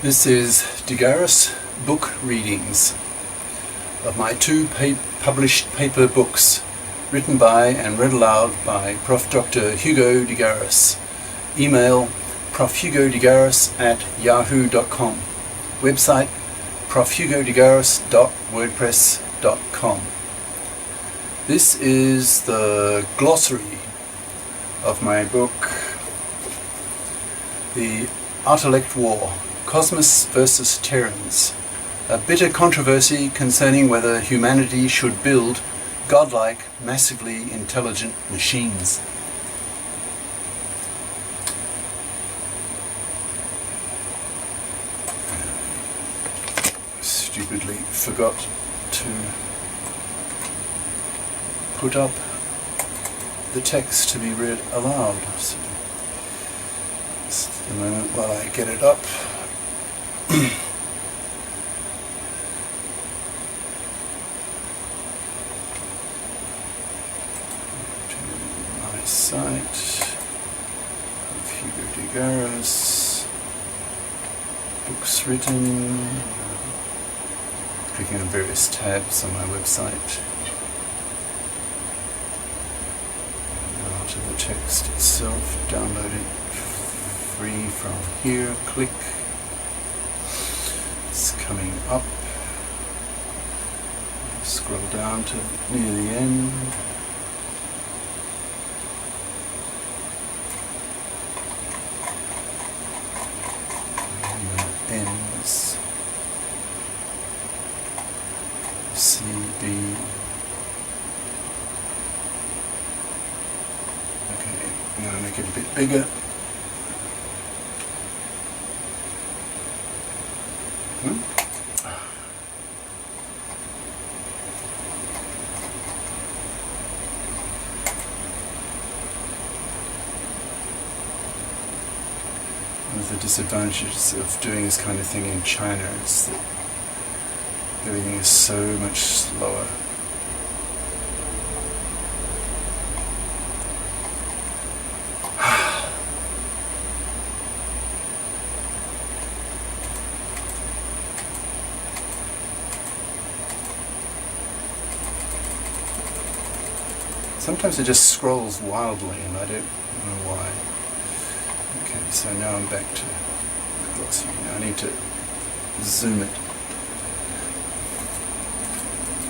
This is Garis book readings of my two published paper books, written by and read aloud by Prof. Dr. Hugo Garis. Email profhugodegaris@yahoo.com. Website profhugodegaris.wordpress.com. This is the glossary of my book, The Artilect War, Cosmists versus Terrans, a bitter controversy concerning whether humanity should build godlike, massively intelligent machines. Stupidly forgot to put up the text to be read aloud. So just a moment while I get it up. To my site of Hugo Garis, books written, clicking on various tabs on my website. Now to the text itself, download it free from here, click. It's coming up. Scroll down to near the end. And that ends. CB. Okay, I'm going to make it a bit bigger. One of the disadvantages of doing this kind of thing in China is that everything is so much slower. Sometimes it just scrolls wildly and I don't know why. Okay, so now I'm back to the glossary. Now I need to zoom it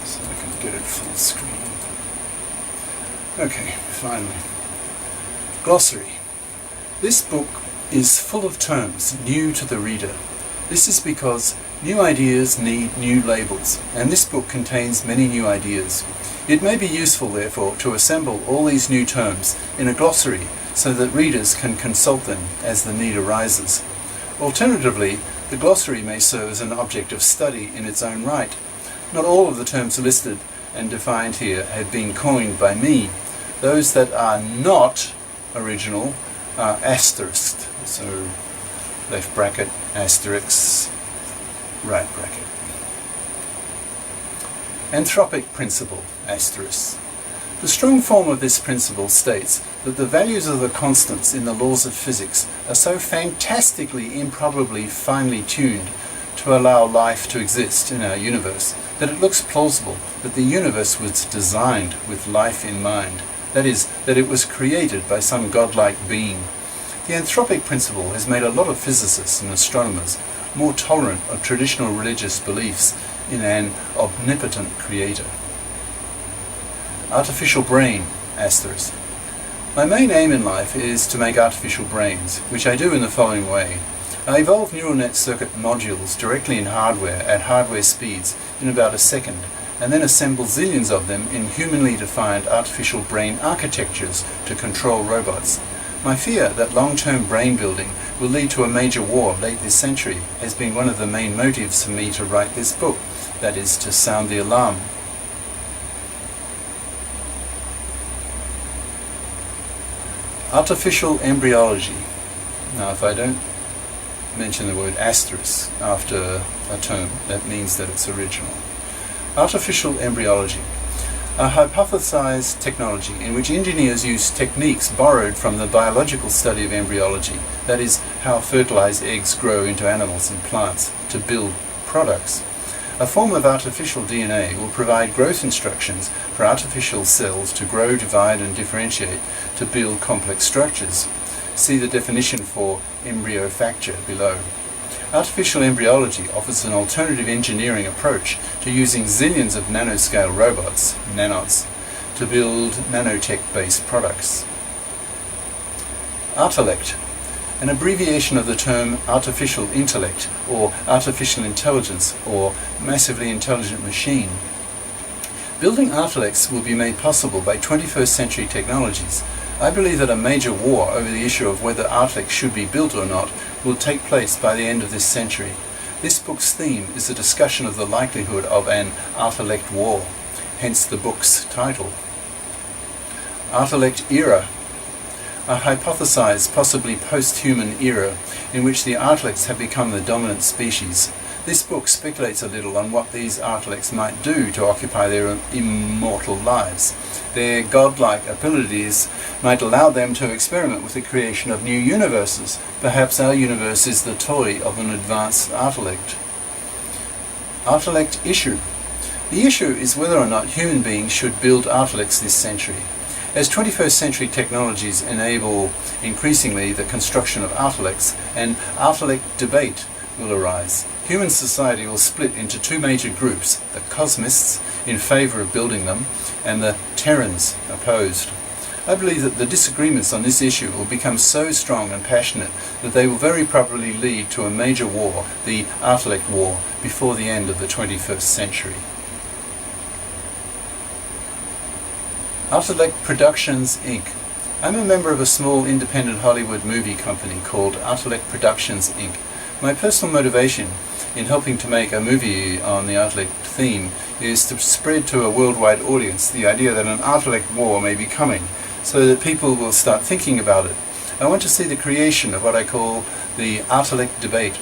so I can get it full screen. Okay, finally. Glossary. This book is full of terms new to the reader. This is because new ideas need new labels, and this book contains many new ideas. It may be useful, therefore, to assemble all these new terms in a glossary so that readers can consult them as the need arises. Alternatively, the glossary may serve as an object of study in its own right. Not all of the terms listed and defined here have been coined by me. Those that are not original are asterisked, so left bracket, asterisk, right bracket. Anthropic principle, asterisk. The strong form of this principle states that the values of the constants in the laws of physics are so fantastically improbably finely tuned to allow life to exist in our universe that it looks plausible that the universe was designed with life in mind. That is, that it was created by some godlike being. The anthropic principle has made a lot of physicists and astronomers more tolerant of traditional religious beliefs in an omnipotent creator. Artificial brain, asterisk. My main aim in life is to make artificial brains, which I do in the following way. I evolve neural net circuit modules directly in hardware at hardware speeds in about a second, and then assemble zillions of them in humanly defined artificial brain architectures to control robots. My fear that long-term brain building will lead to a major war late this century has been one of the main motives for me to write this book, that is, to sound the alarm. Artificial embryology. Now, if I don't mention the word asterisk after a term, that means that it's original. Artificial embryology. A hypothesized technology in which engineers use techniques borrowed from the biological study of embryology, that is, how fertilized eggs grow into animals and plants to build products. A form of artificial DNA will provide growth instructions for artificial cells to grow, divide and differentiate to build complex structures. See the definition for embryofacture below. Artificial embryology offers an alternative engineering approach to using zillions of nanoscale robots, nanots, to build nanotech-based products. Artilect, an abbreviation of the term artificial intellect or artificial intelligence or massively intelligent machine. Building Artilects will be made possible by 21st century technologies. I believe that a major war over the issue of whether Artilect should be built or not will take place by the end of this century. This book's theme is a discussion of the likelihood of an Artilect war, hence the book's title. Artilect era, a hypothesized, possibly post-human era in which the Artilects have become the dominant species. This book speculates a little on what these Artilects might do to occupy their immortal lives. Their godlike abilities might allow them to experiment with the creation of new universes. Perhaps our universe is the toy of an advanced Artilect. Artilect issue. The issue is whether or not human beings should build Artilects this century. As 21st century technologies enable increasingly the construction of Artilects, an Artilect debate will arise. Human society will split into two major groups, the Cosmists, in favour of building them, and the Terrans, opposed. I believe that the disagreements on this issue will become so strong and passionate that they will very probably lead to a major war, the Artilect War, before the end of the 21st century. Artilect Productions, Inc. I'm a member of a small independent Hollywood movie company called Artilect Productions, Inc. My personal motivation in helping to make a movie on the Artilect theme is to spread to a worldwide audience the idea that an Artilect war may be coming, so that people will start thinking about it. I want to see the creation of what I call the Artilect debate.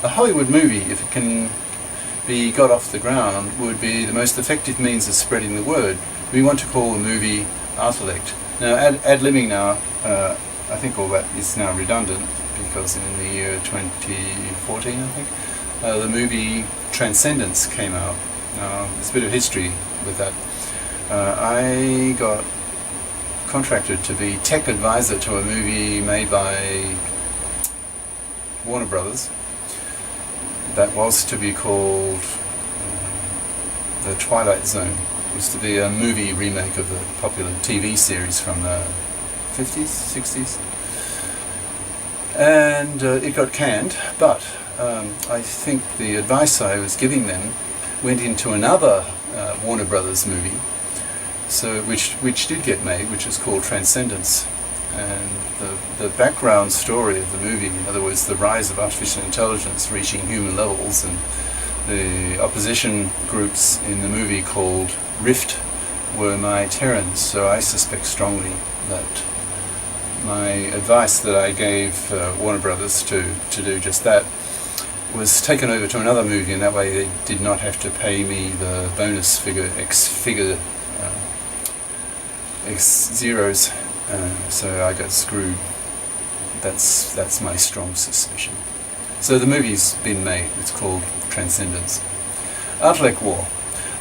A Hollywood movie, if it can be got off the ground, would be the most effective means of spreading the word. We want to call the movie Artilect. Now, ad-libbing now, I think all that is now redundant, because in the year 2014, I think, the movie Transcendence came out. There's a bit of history with that. I got contracted to be tech advisor to a movie made by Warner Brothers that was to be called The Twilight Zone. It was to be a movie remake of the popular TV series from the 50s, 60s. And it got canned, but I think the advice I was giving them went into another Warner Brothers movie, so which did get made, which is called Transcendence. And the background story of the movie, in other words, the rise of artificial intelligence reaching human levels, and the opposition groups in the movie called Rift were my Terrans, so I suspect strongly that my advice that I gave Warner Brothers to do just that was taken over to another movie, and that way they did not have to pay me the bonus figure, X zeros, so I got screwed. That's my strong suspicion. So the movie's been made. It's called Transcendence. Artilect War.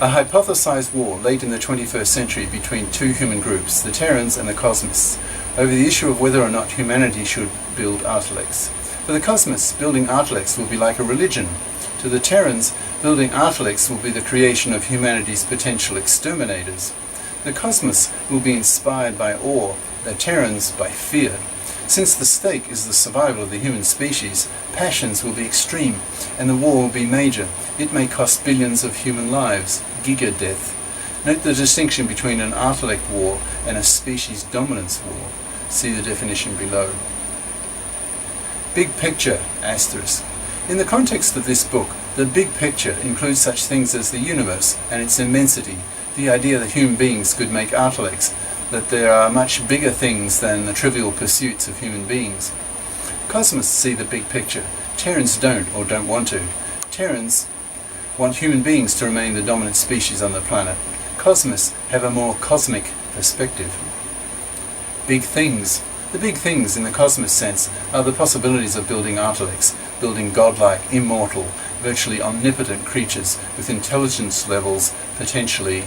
A hypothesized war late in the 21st century between two human groups, the Terrans and the Cosmists, over the issue of whether or not humanity should build Artilects. For the Cosmists, building Artilects will be like a religion. To the Terrans, building Artilects will be the creation of humanity's potential exterminators. The Cosmists will be inspired by awe, the Terrans by fear. Since the stake is the survival of the human species, passions will be extreme, and the war will be major. It may cost billions of human lives, giga-death. Note the distinction between an Artilect war and a species dominance war. See the definition below. Big picture, asterisk. In the context of this book, the big picture includes such things as the universe and its immensity, the idea that human beings could make Artilects, that there are much bigger things than the trivial pursuits of human beings. Cosmists see the big picture. Terrans don't, or don't want to. Terrans want human beings to remain the dominant species on the planet. Cosmists have a more cosmic perspective. Big things. The big things in the Cosmist sense are the possibilities of building Artilects, building godlike, immortal, virtually omnipotent creatures with intelligence levels potentially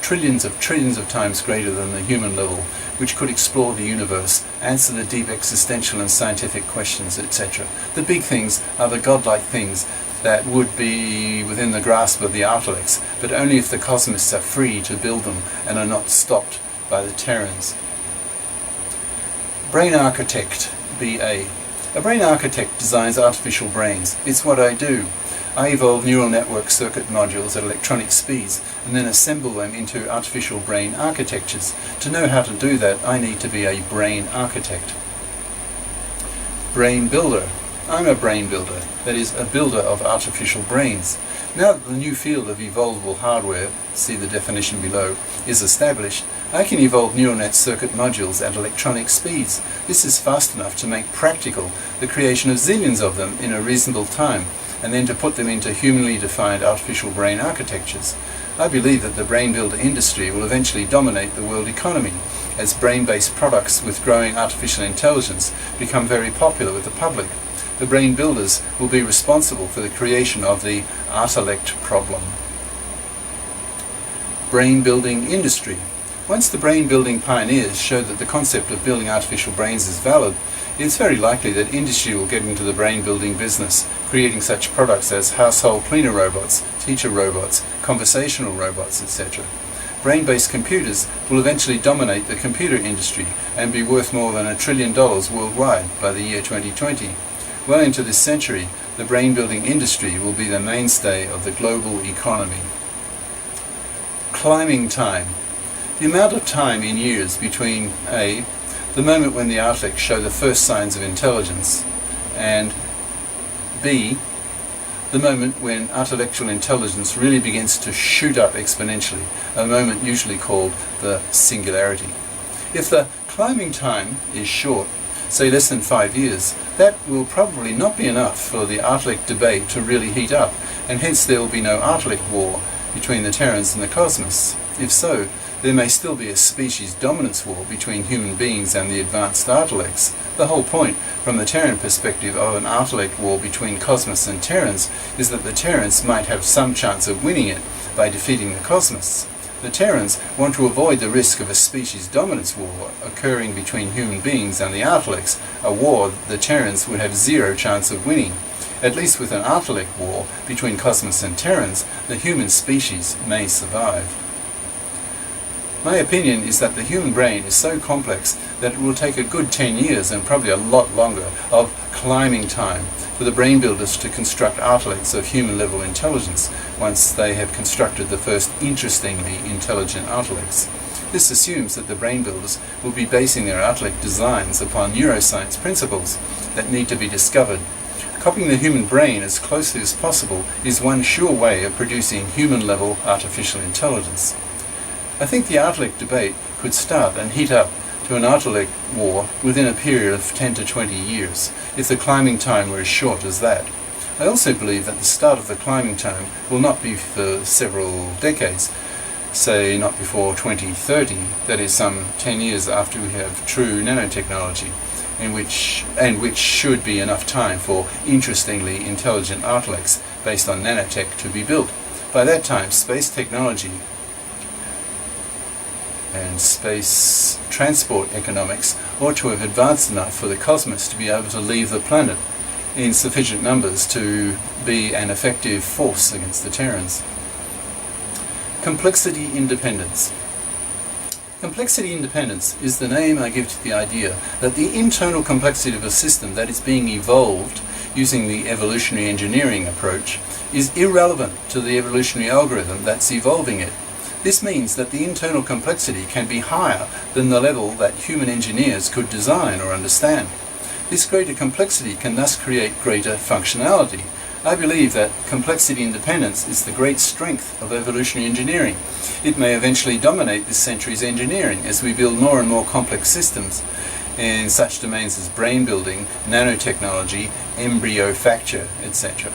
trillions of times greater than the human level, which could explore the universe, answer the deep existential and scientific questions, etc. The big things are the godlike things that would be within the grasp of the Artilects, but only if the Cosmists are free to build them and are not stopped by the Terrans. Brain Architect, BA. A brain architect designs artificial brains. It's what I do. I evolve neural network circuit modules at electronic speeds and then assemble them into artificial brain architectures. To know how to do that, I need to be a brain architect. Brain builder. I'm a brain builder, that is, a builder of artificial brains. Now that the new field of evolvable hardware, see the definition below, is established, I can evolve neural net circuit modules at electronic speeds. This is fast enough to make practical the creation of zillions of them in a reasonable time, and then to put them into humanly defined artificial brain architectures. I believe that the brain builder industry will eventually dominate the world economy, as brain-based products with growing artificial intelligence become very popular with the public. The brain builders will be responsible for the creation of the Artilect problem. Brain building industry. Once the brain building pioneers show that the concept of building artificial brains is valid, it's very likely that industry will get into the brain building business, creating such products as household cleaner robots, teacher robots, conversational robots, etc. Brain-based computers will eventually dominate the computer industry and be worth more than $1 trillion worldwide by the year 2020. Well into this century, the brain building industry will be the mainstay of the global economy. Climbing time. The amount of time in years between A, the moment when the Artilects show the first signs of intelligence, and B, the moment when artificial intelligence really begins to shoot up exponentially, a moment usually called the singularity. If the climbing time is short, say less than 5 years, that will probably not be enough for the Artilect debate to really heat up, and hence there will be no Artilect war between the Terrans and the Cosmists. If so, there may still be a species dominance war between human beings and the advanced Artilects. The whole point, from the Terran perspective, of an Artilect war between Cosmists and Terrans is that the Terrans might have some chance of winning it by defeating the Cosmists. The Terrans want to avoid the risk of a species dominance war occurring between human beings and the Artilects, a war the Terrans would have zero chance of winning. At least with an Artilect war between Cosmists and Terrans, the human species may survive. My opinion is that the human brain is so complex that it will take a good 10 years and probably a lot longer of climbing time for the brain builders to construct Artilects of human level intelligence once they have constructed the first interestingly intelligent Artilects. This assumes that the brain builders will be basing their Artilect designs upon neuroscience principles that need to be discovered. Copying the human brain as closely as possible is one sure way of producing human level artificial intelligence. I think the Artilect debate could start and heat up to an Artilect war within a period of 10 to 20 years, if the climbing time were as short as that. I also believe that the start of the climbing time will not be for several decades, say not before 2030, that is some 10 years after we have true nanotechnology, which should be enough time for interestingly intelligent Artilects based on nanotech to be built. By that time, space technology and space transport economics ought to have advanced enough for the Cosmists to be able to leave the planet in sufficient numbers to be an effective force against the Terrans. Complexity independence. Complexity independence is the name I give to the idea that the internal complexity of a system that is being evolved using the evolutionary engineering approach is irrelevant to the evolutionary algorithm that's evolving it. This means that the internal complexity can be higher than the level that human engineers could design or understand. This greater complexity can thus create greater functionality. I believe that complexity independence is the great strength of evolutionary engineering. It may eventually dominate this century's engineering as we build more and more complex systems in such domains as brain building, nanotechnology, embryo facture, etc.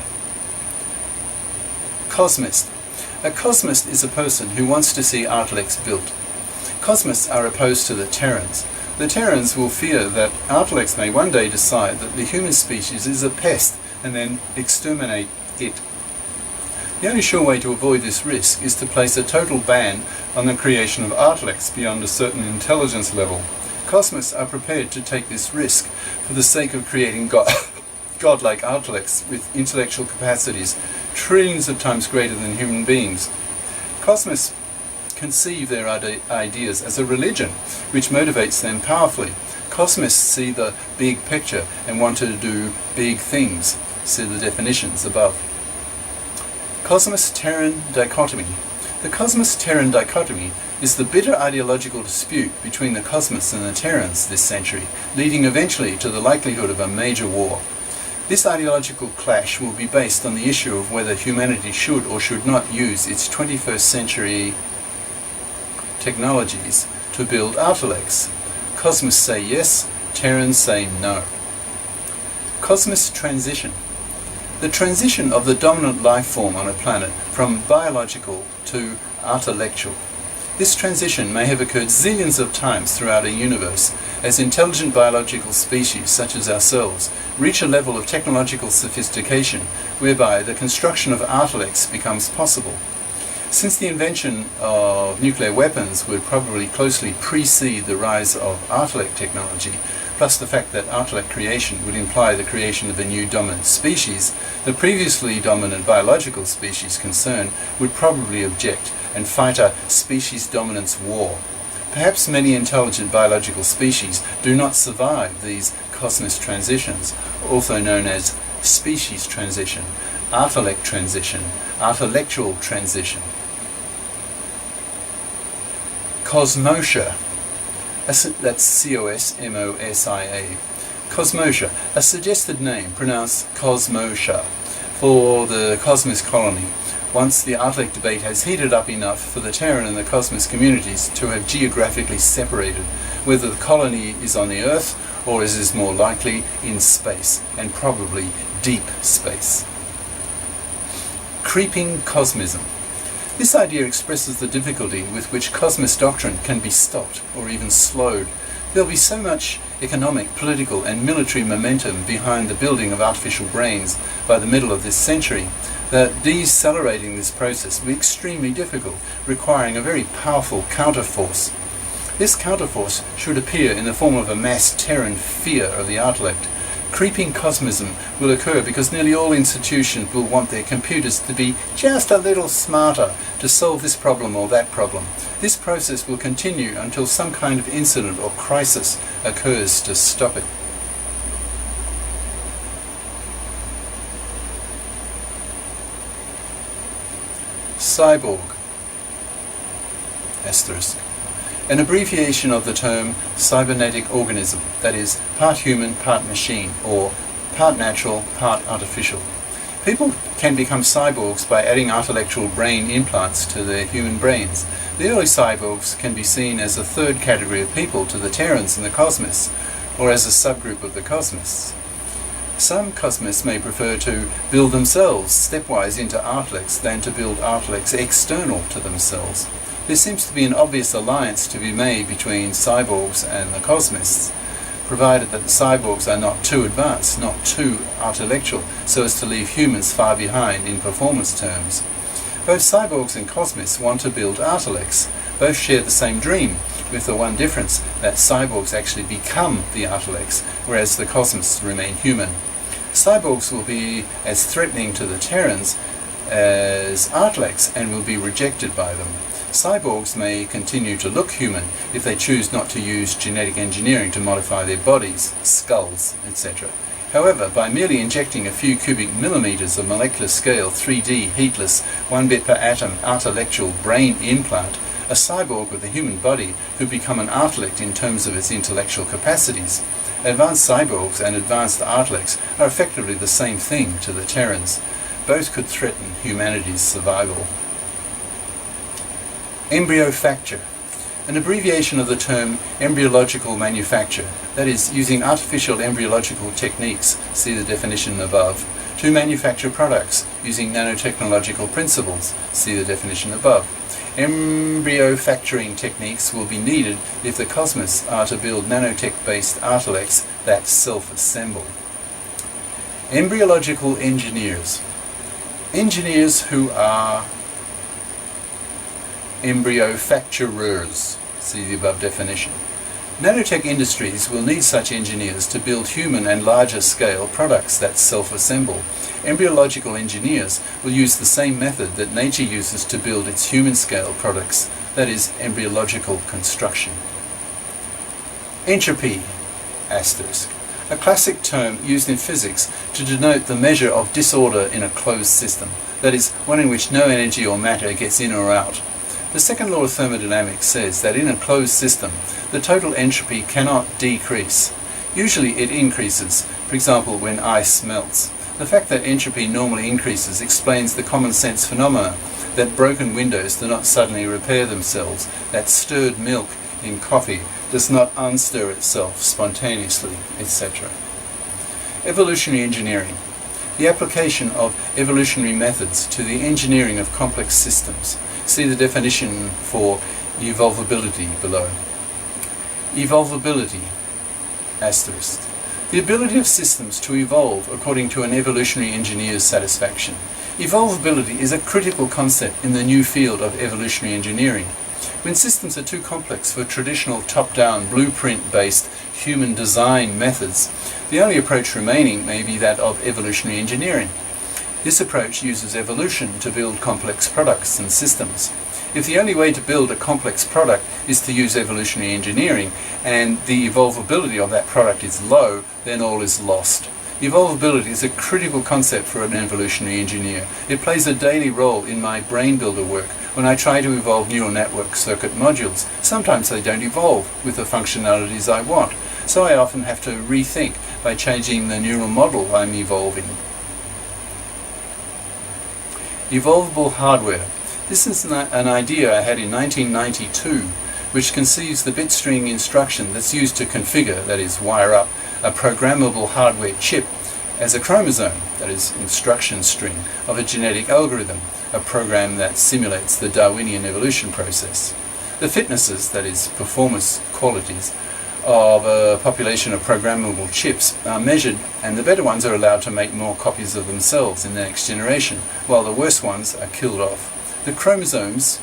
Cosmist. A Cosmist is a person who wants to see Artilects built. Cosmists are opposed to the Terrans. The Terrans will fear that Artilects may one day decide that the human species is a pest and then exterminate it. The only sure way to avoid this risk is to place a total ban on the creation of Artilects beyond a certain intelligence level. Cosmists are prepared to take this risk for the sake of creating godlike Artilects with intellectual capacities trillions of times greater than human beings. Cosmists conceive their ideas as a religion which motivates them powerfully. Cosmists see the big picture and want to do big things. See the definitions above. Cosmist-Terran dichotomy. The Cosmist-Terran dichotomy is the bitter ideological dispute between the Cosmists and the Terrans this century, leading eventually to the likelihood of a major war. This ideological clash will be based on the issue of whether humanity should or should not use its 21st century technologies to build Artilects. Cosmists say yes, Terrans say no. Cosmist transition. The transition of the dominant life form on a planet from biological to artilectual. This transition may have occurred zillions of times throughout a universe as intelligent biological species such as ourselves reach a level of technological sophistication whereby the construction of Artilects becomes possible. Since the invention of nuclear weapons would probably closely precede the rise of Artilect technology, plus the fact that Artilect creation would imply the creation of a new dominant species, the previously dominant biological species concerned would probably object and fight a species dominance war. Perhaps many intelligent biological species do not survive these Cosmist transitions, also known as species transition, Artilect transition, artilectual transition. Cosmosia. That's C-O-S-M-O-S-I-A. Cosmosia, a suggested name pronounced Cosmosia for the Cosmist colony, once the Artilect debate has heated up enough for the Terran and the Cosmist communities to have geographically separated, whether the colony is on the Earth or, as is more likely, in space, and probably deep space. Creeping cosmism. This idea expresses the difficulty with which Cosmist doctrine can be stopped or even slowed. There will be so much economic, political and military momentum behind the building of artificial brains by the middle of this century that decelerating this process will be extremely difficult, requiring a very powerful counterforce. This counterforce should appear in the form of a mass Terran fear of the Artilect. Creeping cosmism will occur because nearly all institutions will want their computers to be just a little smarter to solve this problem or that problem. This process will continue until some kind of incident or crisis occurs to stop it. Cyborg. Asterisk. An abbreviation of the term cybernetic organism, that is, part human, part machine, or part natural, part artificial. People can become cyborgs by adding artilectual brain implants to their human brains. The early cyborgs can be seen as a third category of people to the Terrans and the Cosmists, or as a subgroup of the Cosmists. Some Cosmists may prefer to build themselves stepwise into Artilects than to build Artilects external to themselves. There seems to be an obvious alliance to be made between cyborgs and the Cosmists, provided that the cyborgs are not too advanced, not too artilectual, so as to leave humans far behind in performance terms. Both cyborgs and Cosmists want to build Artilects. Both share the same dream, with the one difference that cyborgs actually become the Artilects, whereas the Cosmists remain human. Cyborgs will be as threatening to the Terrans as Artilects and will be rejected by them. Cyborgs may continue to look human if they choose not to use genetic engineering to modify their bodies, skulls, etc. However, by merely injecting a few cubic millimeters of molecular scale 3D heatless 1 bit per atom artilectual brain implant, a cyborg with a human body could become an Artilect in terms of its intellectual capacities. Advanced cyborgs and advanced Artilects are effectively the same thing to the Terrans. Both could threaten humanity's survival. Embryofacture, an abbreviation of the term embryological manufacture, that is, using artificial embryological techniques, see the definition above, to manufacture products using nanotechnological principles. See the definition above. Embryo factoring techniques will be needed if the Cosmists are to build nanotech-based Artilects that self-assemble. Embryological engineers. Engineers who are embryo facturers. See the above definition. Nanotech industries will need such engineers to build human and larger scale products that self-assemble. Embryological engineers will use the same method that nature uses to build its human scale products, that is, embryological construction. Entropy, asterisk, a classic term used in physics to denote the measure of disorder in a closed system, that is, one in which no energy or matter gets in or out. The second law of thermodynamics says that in a closed system, the total entropy cannot decrease. Usually it increases, for example when ice melts. The fact that entropy normally increases explains the common sense phenomena that broken windows do not suddenly repair themselves, that stirred milk in coffee does not unstir itself spontaneously, etc. Evolutionary engineering. The application of evolutionary methods to the engineering of complex systems. See the definition for evolvability below. Evolvability, asterisk. The ability of systems to evolve according to an evolutionary engineer's satisfaction. Evolvability is a critical concept in the new field of evolutionary engineering. When systems are too complex for traditional top-down, blueprint-based human design methods, the only approach remaining may be that of evolutionary engineering. This approach uses evolution to build complex products and systems. If the only way to build a complex product is to use evolutionary engineering, and the evolvability of that product is low, then all is lost. Evolvability is a critical concept for an evolutionary engineer. It plays a daily role in my brain builder work when I try to evolve neural network circuit modules. Sometimes they don't evolve with the functionalities I want, so I often have to rethink by changing the neural model I'm evolving. Evolvable hardware. This is an idea I had in 1992, which conceives the bitstring instruction that's used to configure, that is, wire up, a programmable hardware chip as a chromosome, that is, instruction string, of a genetic algorithm, a program that simulates the Darwinian evolution process. The fitnesses, that is, performance qualities, of a population of programmable chips are measured, and the better ones are allowed to make more copies of themselves in the next generation, while the worse ones are killed off. The chromosomes,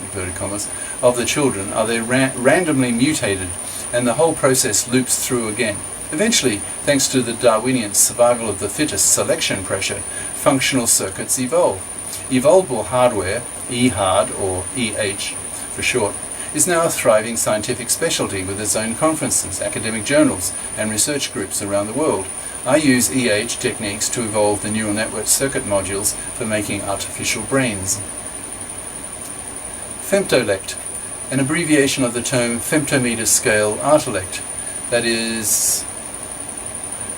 inverted commas, of the children are then randomly mutated, and the whole process loops through again. Eventually, thanks to the Darwinian survival of the fittest selection pressure, functional circuits evolve. Evolvable hardware, EHARD or EH for short, is now a thriving scientific specialty with its own conferences, academic journals, and research groups around the world. I use EH techniques to evolve the neural network circuit modules for making artificial brains. Femtolect, an abbreviation of the term femtometer scale Artilect, that is,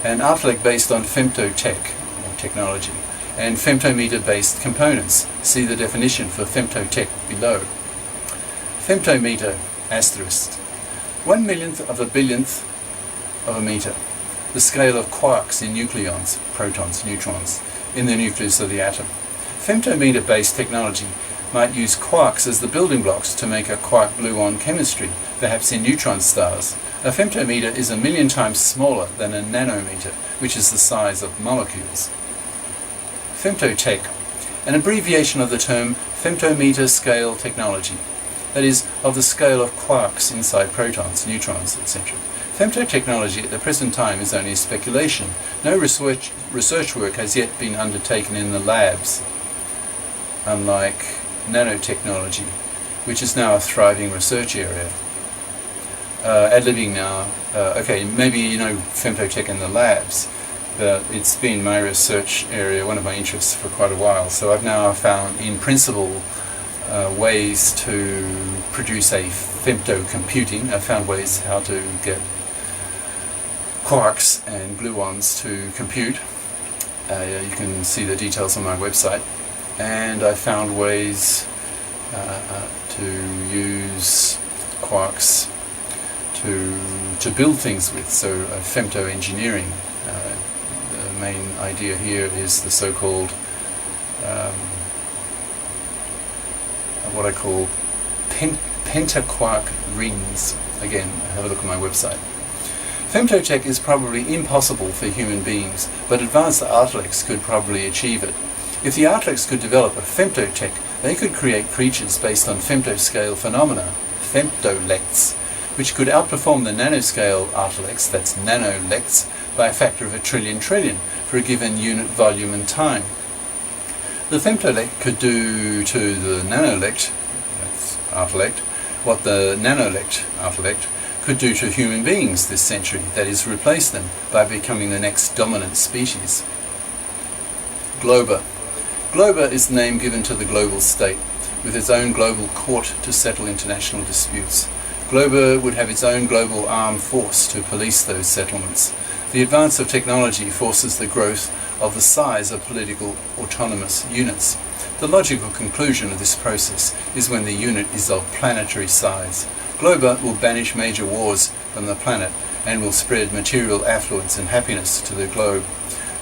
an Artilect based on femtotech, or technology, and femtometer-based components. See the definition for femtotech below. Femtometer, asterisk, 1/millionth of a billionth of a meter, the scale of quarks in nucleons, protons, neutrons, in the nucleus of the atom. Femtometer-based technology might use quarks as the building blocks to make a quark-gluon chemistry, perhaps in neutron stars. A femtometer is 1,000,000 times smaller than a nanometer, which is the size of molecules. Femtotech, an abbreviation of the term femtometer scale technology, that is, of the scale of quarks inside protons, neutrons, etc. Femtotechnology at the present time is only speculation. No research work has yet been undertaken in the labs, unlike nanotechnology, which is now a thriving research area. Ad-libbing now, okay, maybe you know femtotech in the labs, but it's been my research area, one of my interests for quite a while, so I've now found in principle ways to produce a femtocomputing. I've found ways how to get quarks and gluons to compute. You can see the details on my website. And I found ways to use quarks to build things with, so femto engineering, main idea here is the so-called what I call pentaquark rings. Again, have a look at my website. Femtotech is probably impossible for human beings, but advanced Artilects could probably achieve it. If the Artilects could develop a femtotech, they could create creatures based on femtoscale phenomena, femtolects, which could outperform the nanoscale Artilects, that's nanolects, by a factor of 1 trillion for a given unit volume and time. The femtolect could do to the nanolect, that's Artilect, what the nanolect, Artilect, could do to human beings this century, that is, replace them by becoming the next dominant species. Glober. Glober is the name given to the global state, with its own global court to settle international disputes. Glober would have its own global armed force to police those settlements. The advance of technology forces the growth of the size of political autonomous units. The logical conclusion of this process is when the unit is of planetary size. Glober will banish major wars from the planet and will spread material affluence and happiness to the globe.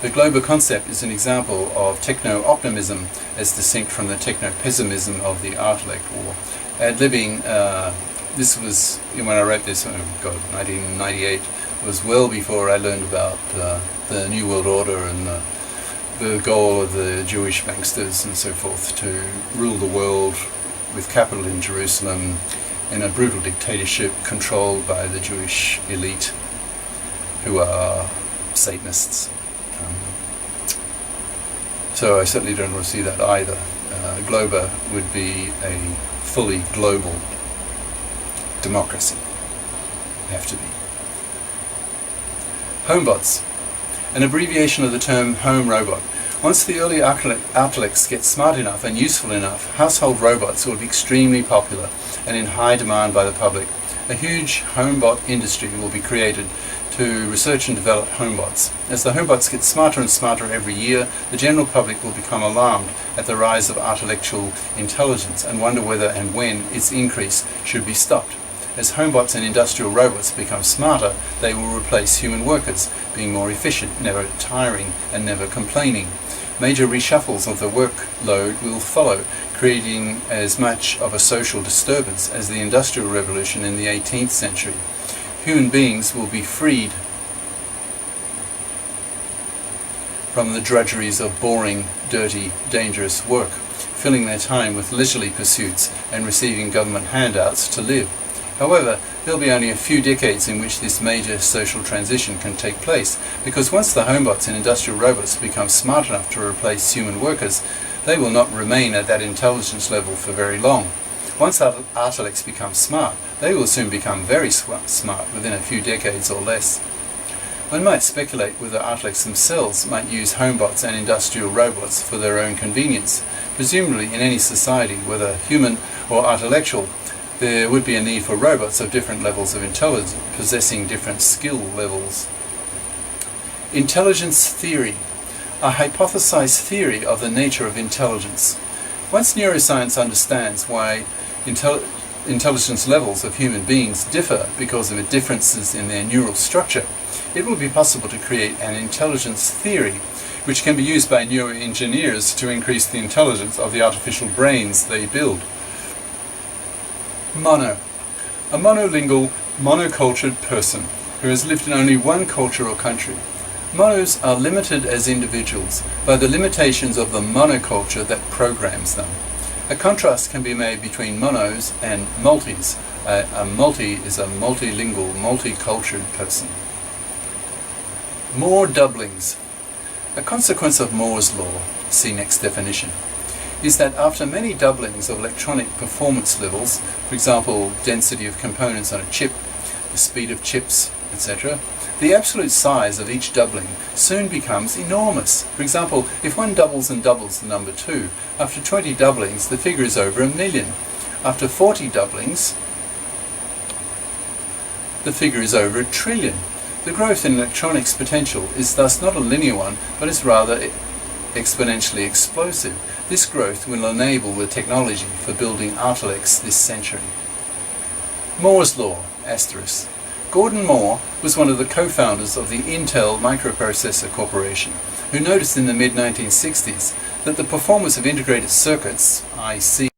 The Glober concept is an example of techno-optimism as distinct from the techno-pessimism of the Artilect War. Ad-libbing, this was, when I wrote this, 1998, was well before I learned about the New World Order and the goal of the Jewish banksters and so forth to rule the world with capital in Jerusalem in a brutal dictatorship controlled by the Jewish elite, who are Satanists. So I certainly don't want to see that either. Glober would be a fully global democracy. Have to be. Homebots. An abbreviation of the term home robot. Once the early Artilects get smart enough and useful enough, household robots will be extremely popular and in high demand by the public. A huge homebot industry will be created to research and develop homebots. As the homebots get smarter and smarter every year, the general public will become alarmed at the rise of artificial intelligence and wonder whether and when its increase should be stopped. As homebots and industrial robots become smarter, they will replace human workers, being more efficient, never tiring, and never complaining. Major reshuffles of the workload will follow, creating as much of a social disturbance as the Industrial Revolution in the 18th century. Human beings will be freed from the drudgeries of boring, dirty, dangerous work, filling their time with leisurely pursuits and receiving government handouts to live. However, there'll be only a few decades in which this major social transition can take place, because once the homebots and industrial robots become smart enough to replace human workers, they will not remain at that intelligence level for very long. Once Artilects become smart, they will soon become very smart within a few decades or less. One might speculate whether Artilects themselves might use homebots and industrial robots for their own convenience. Presumably in any society, whether human or artilectual, there would be a need for robots of different levels of intelligence, possessing different skill levels. Intelligence theory. A hypothesized theory of the nature of intelligence. Once neuroscience understands why intelligence levels of human beings differ because of differences in their neural structure, it will be possible to create an intelligence theory which can be used by neuroengineers to increase the intelligence of the artificial brains they build. Mono. A monolingual, monocultured person who has lived in only one culture or country. Monos are limited as individuals by the limitations of the monoculture that programs them. A contrast can be made between monos and multis. A multi is a multilingual, multicultured person. Moore doublings. A consequence of Moore's law, see next definition, is that after many doublings of electronic performance levels, for example, density of components on a chip, the speed of chips, etc., the absolute size of each doubling soon becomes enormous. For example, if one doubles and doubles the number 2, after 20 doublings the figure is over 1 million. After 40 doublings, the figure is over 1 trillion. The growth in electronics potential is thus not a linear one, but is rather exponentially explosive. This growth will enable the technology for building Artilects this century. Moore's law, asterisk. Gordon Moore was one of the co-founders of the Intel Microprocessor Corporation, who noticed in the mid-1960s that the performance of integrated circuits, IC,